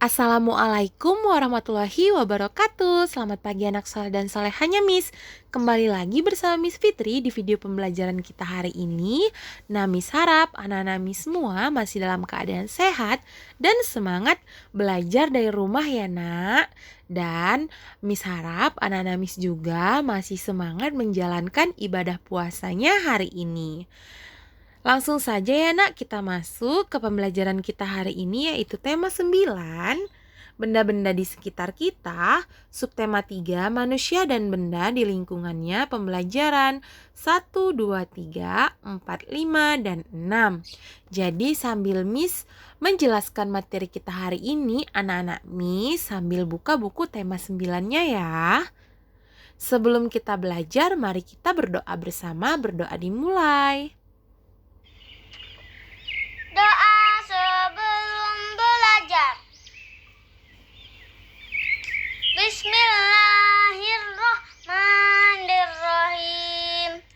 Assalamualaikum warahmatullahi wabarakatuh. Selamat pagi anak soleh dan solehanya Miss. Kembali lagi bersama Miss Fitri di video pembelajaran kita hari ini. Nah Miss harap anak-anak Miss semua masih dalam keadaan sehat dan semangat belajar dari rumah ya nak. Dan Miss harap anak-anak Miss juga masih semangat menjalankan ibadah puasanya hari ini. Langsung saja ya nak, kita masuk ke pembelajaran kita hari ini, yaitu tema 9, benda-benda di sekitar kita, subtema 3, manusia dan benda di lingkungannya, pembelajaran 1, 2, 3, 4, 5, dan 6. Jadi sambil Miss menjelaskan materi kita hari ini, anak-anak Miss sambil buka buku tema 9-nya ya. Sebelum kita belajar, mari kita berdoa bersama, berdoa dimulai. Doa sebelum belajar. Bismillahirrahmanirrahim.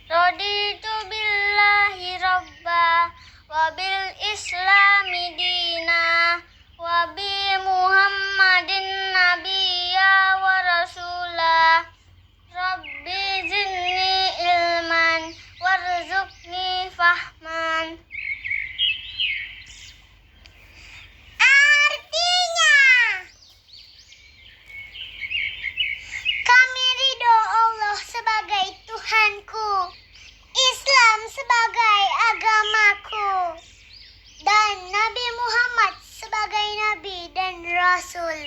Raditu billahi rabba wa bil islami dina wa bi muhammadin nabiyya wa rasulah. Rabbi zidni ilman warzuqni fahman. Artinya, kami ridho Allah sebagai Tuhanku, Islam sebagai agamaku, dan Nabi Muhammad sebagai Nabi dan Rasul.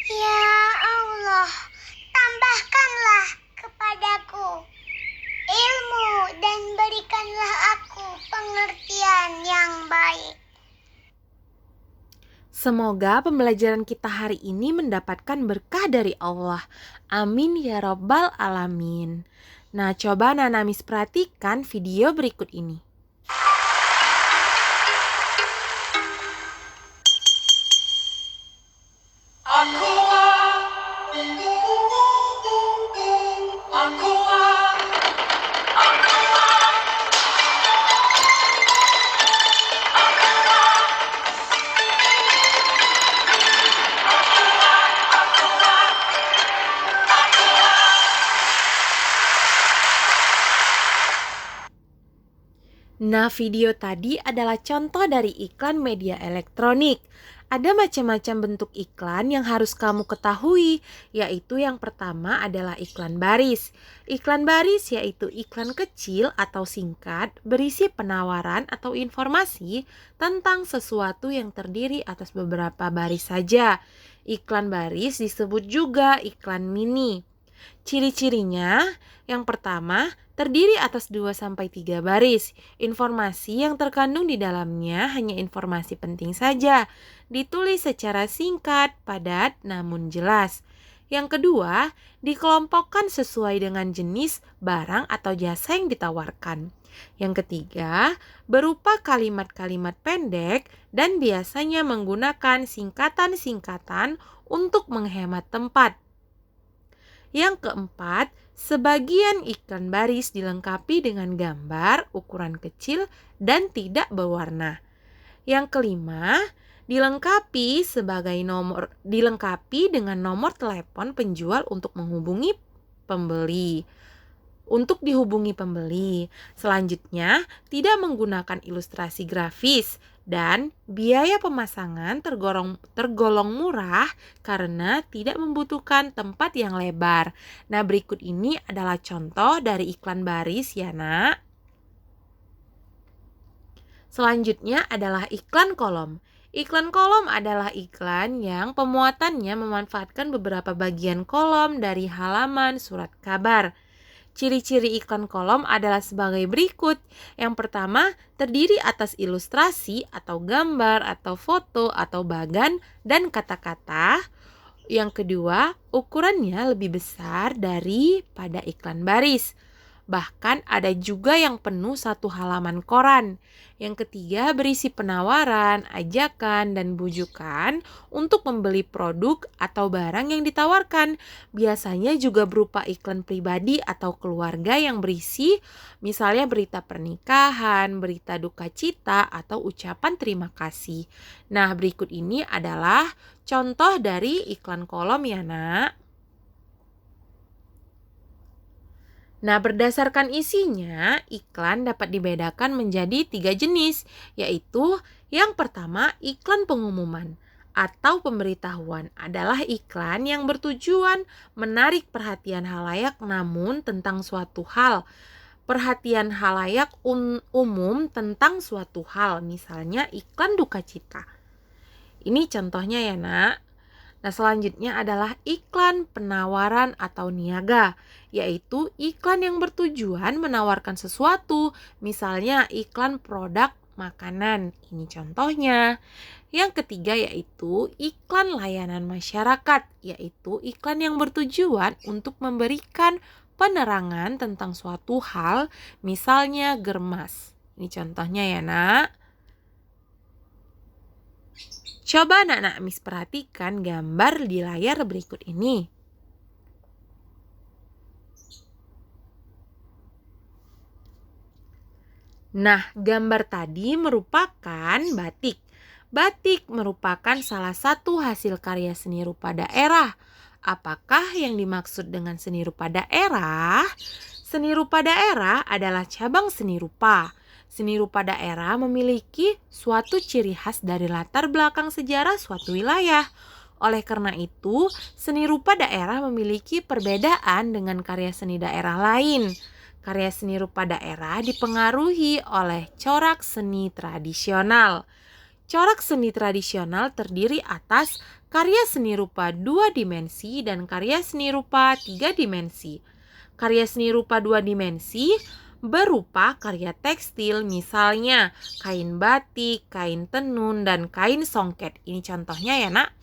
Ya Allah, tambahkanlah kepadaku ilmu dan berikanlah aku pengertian yang baik. Semoga pembelajaran kita hari ini mendapatkan berkah dari Allah. Amin ya rabbal alamin. Nah, coba anak-anak Miss perhatikan video berikut ini. Nah, video tadi adalah contoh dari iklan media elektronik. Ada macam-macam bentuk iklan yang harus kamu ketahui, yaitu yang pertama adalah iklan baris. Iklan baris yaitu iklan kecil atau singkat berisi penawaran atau informasi tentang sesuatu yang terdiri atas beberapa baris saja. Iklan baris disebut juga iklan mini. Ciri-cirinya, yang pertama, terdiri atas 2-3 baris. Informasi yang terkandung di dalamnya hanya informasi penting saja. Ditulis secara singkat, padat, namun jelas. Yang kedua, dikelompokkan sesuai dengan jenis barang atau jasa yang ditawarkan. Yang ketiga, berupa kalimat-kalimat pendek dan biasanya menggunakan singkatan-singkatan untuk menghemat tempat. Yang keempat, sebagian iklan baris dilengkapi dengan gambar, ukuran kecil, dan tidak berwarna. Yang kelima, dilengkapi dengan nomor telepon penjual untuk menghubungi pembeli. Untuk dihubungi pembeli. Selanjutnya, tidak menggunakan ilustrasi grafis dan biaya pemasangan tergolong murah karena tidak membutuhkan tempat yang lebar. Nah, berikut ini adalah contoh dari iklan baris ya, nak. Selanjutnya adalah iklan kolom. Iklan kolom adalah iklan yang pemuatannya memanfaatkan beberapa bagian kolom dari halaman surat kabar. Ciri-ciri iklan kolom adalah sebagai berikut. Yang pertama, terdiri atas ilustrasi atau gambar atau foto atau bagan dan kata-kata. Yang kedua, ukurannya lebih besar daripada iklan baris. Bahkan ada juga yang penuh satu halaman koran. Yang ketiga berisi penawaran, ajakan, dan bujukan untuk membeli produk atau barang yang ditawarkan. Biasanya juga berupa iklan pribadi atau keluarga yang berisi misalnya berita pernikahan, berita duka cita, atau ucapan terima kasih. Nah, berikut ini adalah contoh dari iklan kolom ya, Nak. Nah, berdasarkan isinya, iklan dapat dibedakan menjadi 3 jenis, yaitu yang pertama, iklan pengumuman atau pemberitahuan adalah iklan yang bertujuan menarik perhatian halayak namun tentang suatu hal. Perhatian halayak umum tentang suatu hal, misalnya iklan duka cita. Ini contohnya ya, Nak. Nah, selanjutnya adalah iklan penawaran atau niaga, yaitu iklan yang bertujuan menawarkan sesuatu, misalnya iklan produk makanan. Ini contohnya. Yang ketiga yaitu iklan layanan masyarakat, yaitu iklan yang bertujuan untuk memberikan penerangan tentang suatu hal, misalnya germas. Ini contohnya ya, Nak. Coba anak-anak Miss perhatikan gambar di layar berikut ini. Nah, gambar tadi merupakan batik. Batik merupakan salah satu hasil karya seni rupa daerah. Apakah yang dimaksud dengan seni rupa daerah? Seni rupa daerah adalah cabang seni rupa. Seni rupa daerah memiliki suatu ciri khas dari latar belakang sejarah suatu wilayah. Oleh karena itu, seni rupa daerah memiliki perbedaan dengan karya seni daerah lain. Karya seni rupa daerah dipengaruhi oleh corak seni tradisional. Corak seni tradisional terdiri atas karya seni rupa 2 dimensi dan karya seni rupa 3 dimensi. Karya seni rupa 2 dimensi berupa karya tekstil, misalnya kain batik, kain tenun, dan kain songket. Ini contohnya ya, Nak.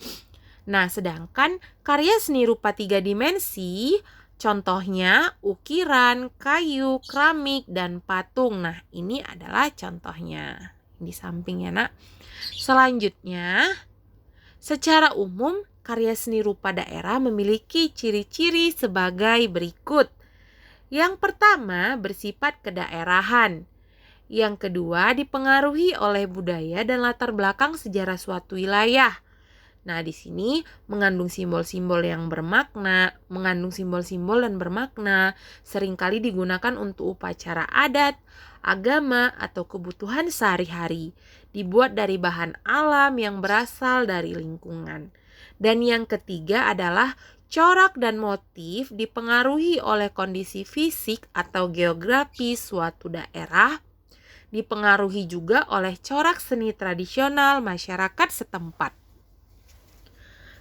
Nah, sedangkan karya seni rupa 3 dimensi, contohnya ukiran, kayu, keramik, dan patung. Nah, ini adalah contohnya. Di samping ya, Nak. Selanjutnya, secara umum, karya seni rupa daerah memiliki ciri-ciri sebagai berikut. Yang pertama, bersifat kedaerahan. Yang kedua, dipengaruhi oleh budaya dan latar belakang sejarah suatu wilayah. Nah, di sini mengandung simbol-simbol yang bermakna, seringkali digunakan untuk upacara adat, agama, atau kebutuhan sehari-hari. Dibuat dari bahan alam yang berasal dari lingkungan. Dan yang ketiga adalah corak dan motif dipengaruhi oleh kondisi fisik atau geografis suatu daerah, dipengaruhi juga oleh corak seni tradisional masyarakat setempat.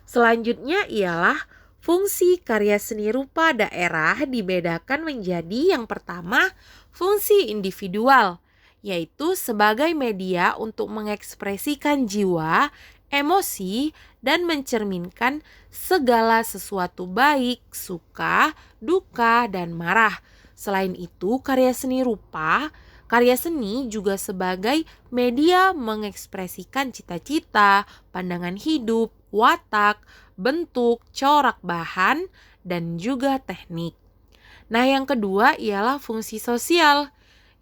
Selanjutnya ialah fungsi karya seni rupa daerah dibedakan menjadi yang pertama, fungsi individual, yaitu sebagai media untuk mengekspresikan jiwa, emosi, dan mencerminkan segala sesuatu baik, suka, duka, dan marah. Selain itu, karya seni juga sebagai media mengekspresikan cita-cita, pandangan hidup, watak, bentuk, corak bahan, dan juga teknik. Nah, yang kedua ialah fungsi sosial,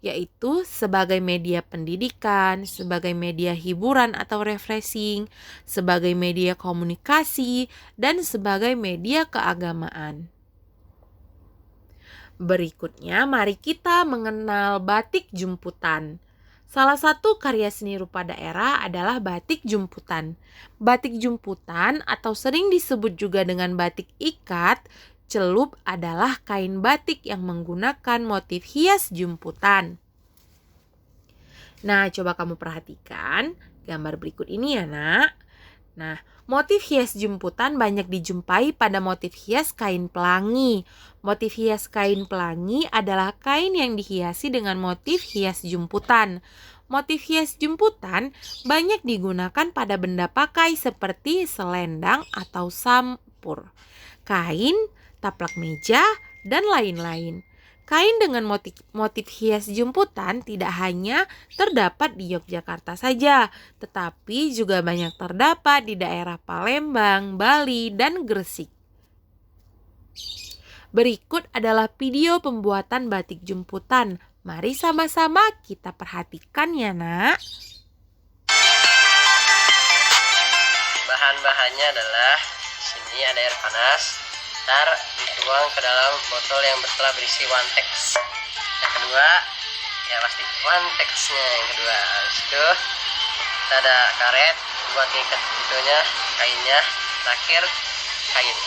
yaitu sebagai media pendidikan, sebagai media hiburan atau refreshing, sebagai media komunikasi, dan sebagai media keagamaan. Berikutnya, mari kita mengenal batik jumputan. Salah satu karya seni rupa daerah adalah batik jumputan. Batik jumputan atau sering disebut juga dengan batik ikat, celup adalah kain batik yang menggunakan motif hias jumputan. Nah, coba kamu perhatikan gambar berikut ini ya, Nak. Nah, motif hias jumputan banyak dijumpai pada motif hias kain pelangi. Motif hias kain pelangi adalah kain yang dihiasi dengan motif hias jumputan. Motif hias jumputan banyak digunakan pada benda pakai seperti selendang atau sampur, kain, taplak meja, dan lain-lain. Kain dengan motif hias jemputan tidak hanya terdapat di Yogyakarta saja, tetapi juga banyak terdapat di daerah Palembang, Bali, dan Gresik. Berikut adalah video pembuatan batik jemputan. Mari sama-sama kita perhatikan ya, Nak. Bahan-bahannya adalah sini ada air panas. Ntar dituang ke dalam botol yang telah berisi Wantex. Yang kedua, ya pasti Wantexnya yang kedua. Habis itu kita ada karet buat ngikat itunya, kainnya. Terakhir kain.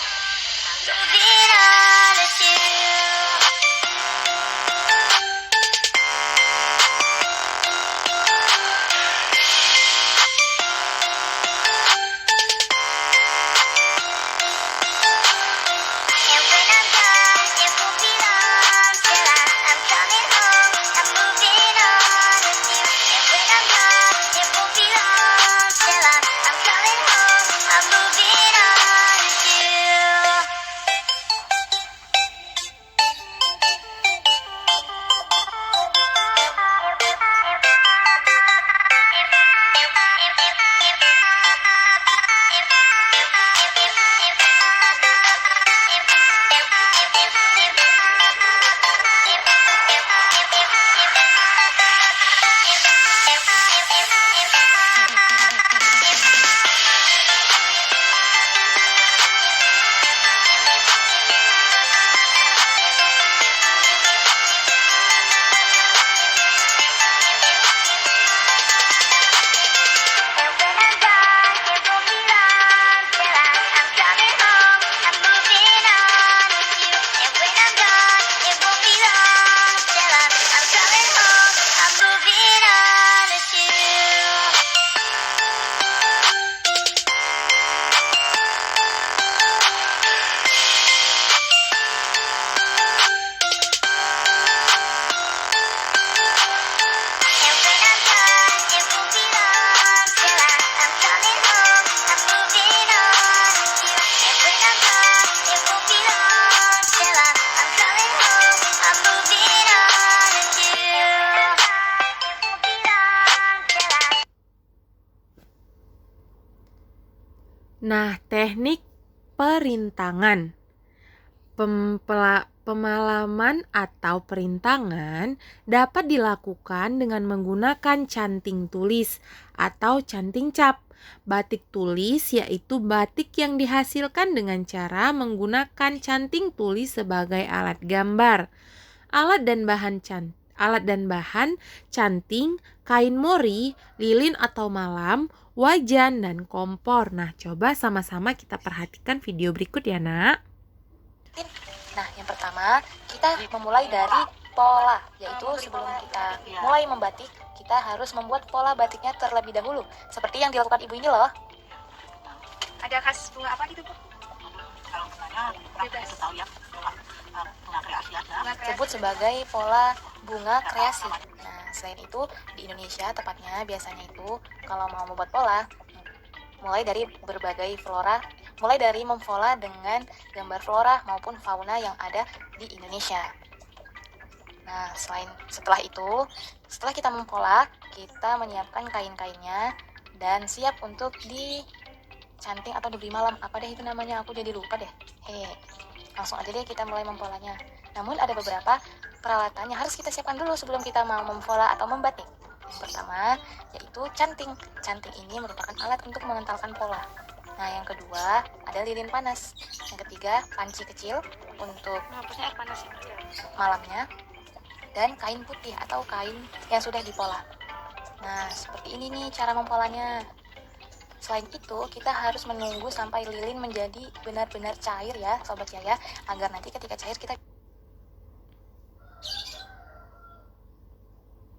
Nah, teknik perintangan. Pemalaman atau perintangan dapat dilakukan dengan menggunakan canting tulis atau canting cap. Batik tulis yaitu batik yang dihasilkan dengan cara menggunakan canting tulis sebagai alat gambar. Alat dan bahan canting, kain mori, lilin atau malam, wajan, dan kompor. Nah, coba sama-sama kita perhatikan video berikut ya, Nak. Nah, yang pertama kita memulai dari pola, yaitu sebelum kita mulai membatik, kita harus membuat pola batiknya terlebih dahulu, seperti yang dilakukan ibu ini loh. Ada khas bunga apa gitu, Bu? Kalau bunganya kurang begitu tahu ya, bunga kreasi aja. Sebut sebagai pola bunga kreasi. Nah, selain itu di Indonesia tepatnya biasanya itu kalau mau membuat pola mulai dari mempola dengan gambar flora maupun fauna yang ada di Indonesia. Nah, setelah kita mempola, kita menyiapkan kain-kainnya dan siap untuk dicanting atau diberi malam. Apa deh itu namanya? Aku jadi lupa deh. Langsung aja deh kita mulai mempolanya. Namun ada beberapa peralatan yang harus kita siapkan dulu sebelum kita mau mempola atau membatik. Yang pertama yaitu canting. Canting ini merupakan alat untuk mengentalkan pola. Nah, yang kedua ada lilin panas. Yang ketiga panci kecil untuk Maksudnya air panas ya? malamnya, dan kain putih atau kain yang sudah dipola. Nah, seperti ini nih cara mempolanya. Selain itu, kita harus menunggu sampai lilin menjadi benar-benar cair ya, Sobat Yaya, agar nanti ketika cair kita...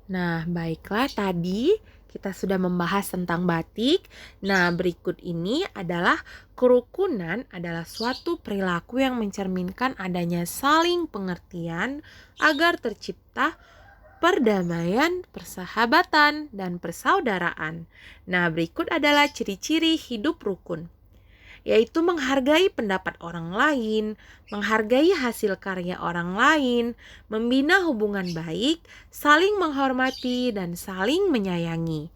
Nah, baiklah, tadi kita sudah membahas tentang batik. Nah, berikut ini adalah kerukunan adalah suatu perilaku yang mencerminkan adanya saling pengertian agar tercipta perdamaian, persahabatan, dan persaudaraan. Nah, berikut adalah ciri-ciri hidup rukun. yaitu menghargai pendapat orang lain, menghargai hasil karya orang lain, membina hubungan baik, saling menghormati, dan saling menyayangi.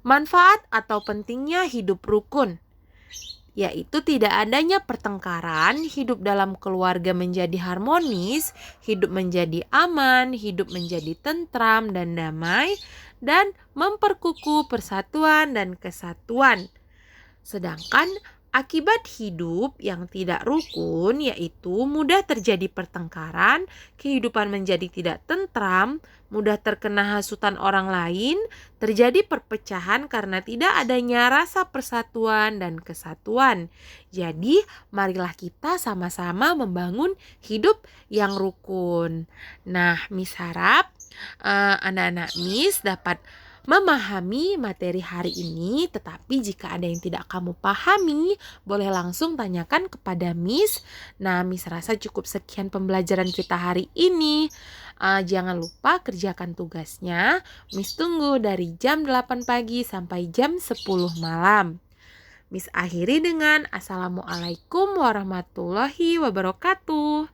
Manfaat atau pentingnya hidup rukun, yaitu tidak adanya pertengkaran, hidup dalam keluarga menjadi harmonis, hidup menjadi aman, hidup menjadi tentram dan damai, dan memperkukuh persatuan dan kesatuan. Sedangkan akibat hidup yang tidak rukun yaitu mudah terjadi pertengkaran, kehidupan menjadi tidak tentram, mudah terkena hasutan orang lain, terjadi perpecahan karena tidak adanya rasa persatuan dan kesatuan. Jadi, marilah kita sama-sama membangun hidup yang rukun. Nah, Miss harap anak-anak Miss dapat memahami materi hari ini, tetapi jika ada yang tidak kamu pahami, boleh langsung tanyakan kepada Miss. Nah, Miss rasa cukup sekian pembelajaran kita hari ini. Jangan lupa kerjakan tugasnya. Miss tunggu dari jam 8 pagi sampai jam 10 malam. Miss akhiri dengan Assalamualaikum warahmatullahi wabarakatuh.